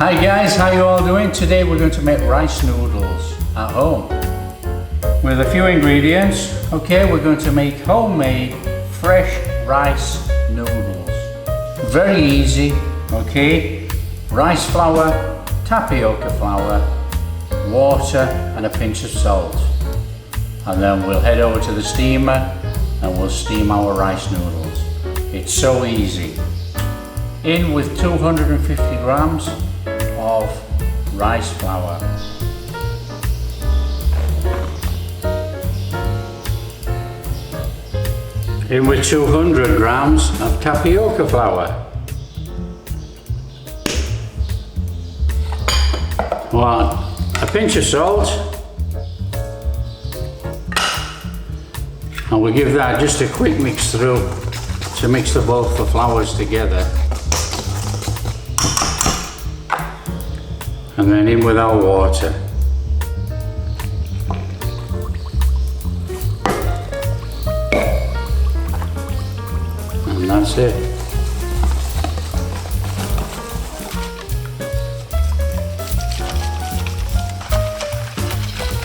Hi guys, how you all doing? Today we're going to make rice noodles at home with a few ingredients. Okay, we're going to make homemade fresh rice noodles. Very easy, okay? Rice flour, tapioca flour, water and a pinch of salt. And then we'll head over to the steamer and we'll steam our rice noodles. It's so easy. In with 250 grams of rice flour. In with 200 grams of tapioca flour. A pinch of salt. And we'll give that just a quick mix through to mix both the flours together. And then in with our water. And that's it.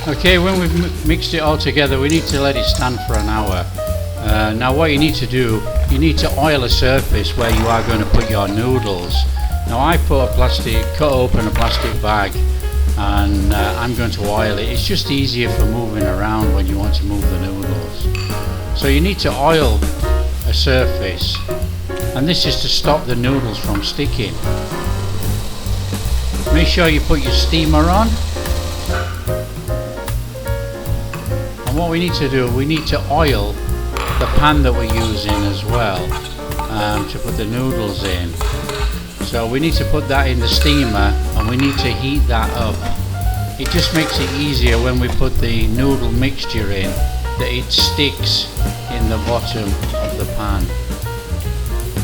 Okay, when we've mixed it all together, we need to let it stand for an hour. Now what you need to do, you need to oil a surface where you are going to put your noodles. Now I cut open a plastic bag and I'm going to oil it. It's just easier for moving around when you want to move the noodles. So you need to oil a surface, and this is to stop the noodles from sticking. Make sure you put your steamer on. And what we need to do, we need to oil the pan that we're using as well to put the noodles in. So we need to put that in the steamer and we need to heat that up. It just makes it easier when we put the noodle mixture in, that it sticks in the bottom of the pan.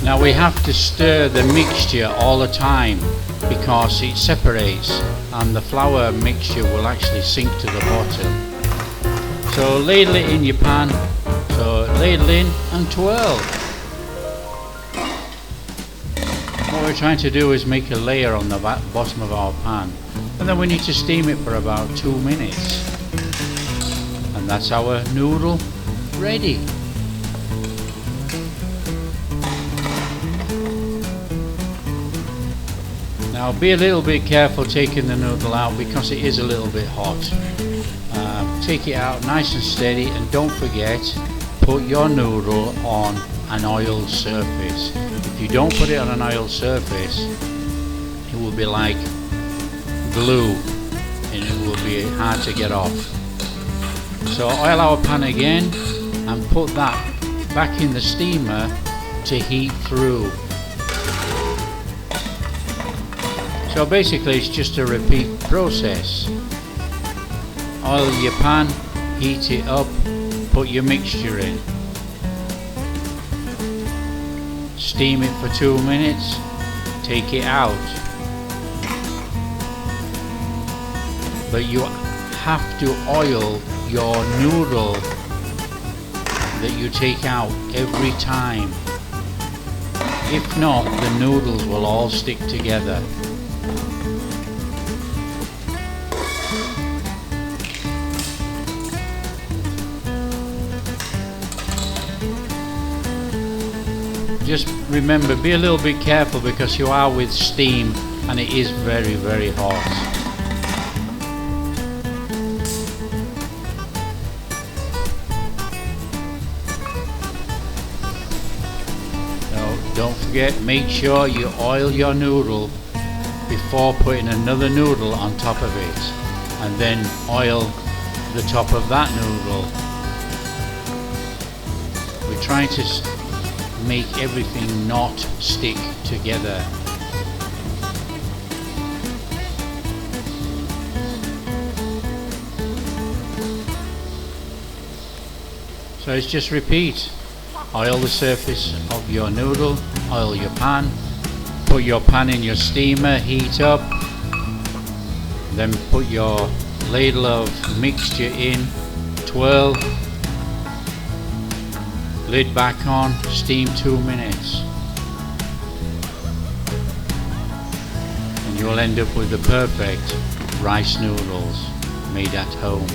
Now we have to stir the mixture all the time because it separates and the flour mixture will actually sink to the bottom. So ladle it in your pan, so ladle in and twirl. What we're trying to do is make a layer on the bottom of our pan, and then we need to steam it for about 2 minutes, and that's our noodle ready. Now be a little bit careful taking the noodle out because it is a little bit hot. Take it out nice and steady, and don't forget, put your noodle on an oiled surface. If you don't put it on an oiled surface, it will be like glue and it will be hard to get off. So oil our pan again and put that back in the steamer to heat through. So basically it's just a repeat process. Oil your pan, heat it up, put your mixture in. Steam it for 2 minutes, take it out. But you have to oil your noodle that you take out every time. If not, the noodles will all stick together. Just remember, be a little bit careful because you are with steam and it is very, very hot. So don't forget, make sure you oil your noodle before putting another noodle on top of it, and then oil the top of that noodle. We're trying to make everything not stick together. So it's just repeat. Oil the surface of your noodle, oil your pan, put your pan in your steamer, heat up, then put your ladle of mixture in, twirl, lid back on, steam 2 minutes. And you'll end up with the perfect rice noodles made at home.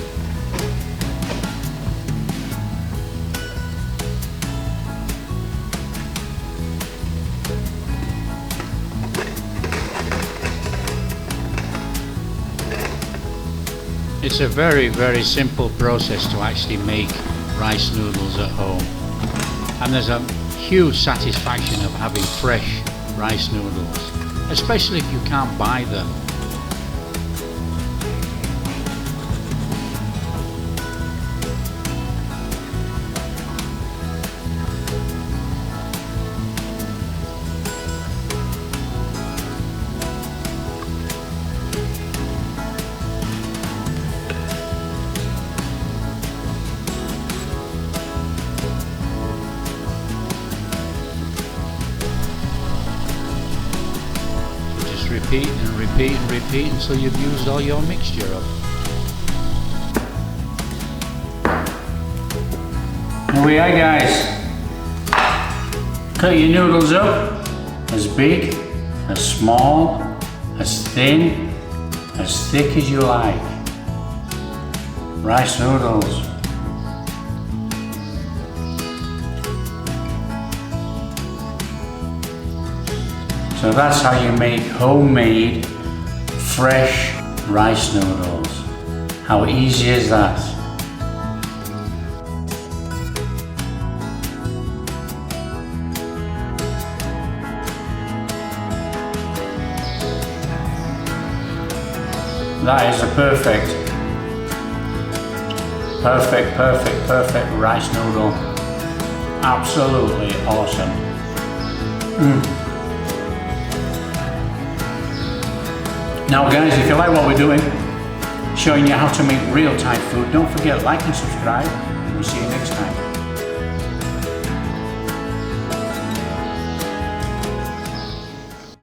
It's a very simple process to actually make rice noodles at home, and there's a huge satisfaction of having fresh rice noodles, especially if you can't buy them. Repeat and repeat and repeat until you've used all your mixture up. Here we are, guys. Cut your noodles up as big, as small, as thin, as thick as you like. Rice noodles. So that's how you make homemade, fresh rice noodles. How easy is that? That is a perfect rice noodle. Absolutely awesome. Now guys, if you like what we're doing, showing you how to make real Thai food, don't forget, like and subscribe, and we'll see you next time.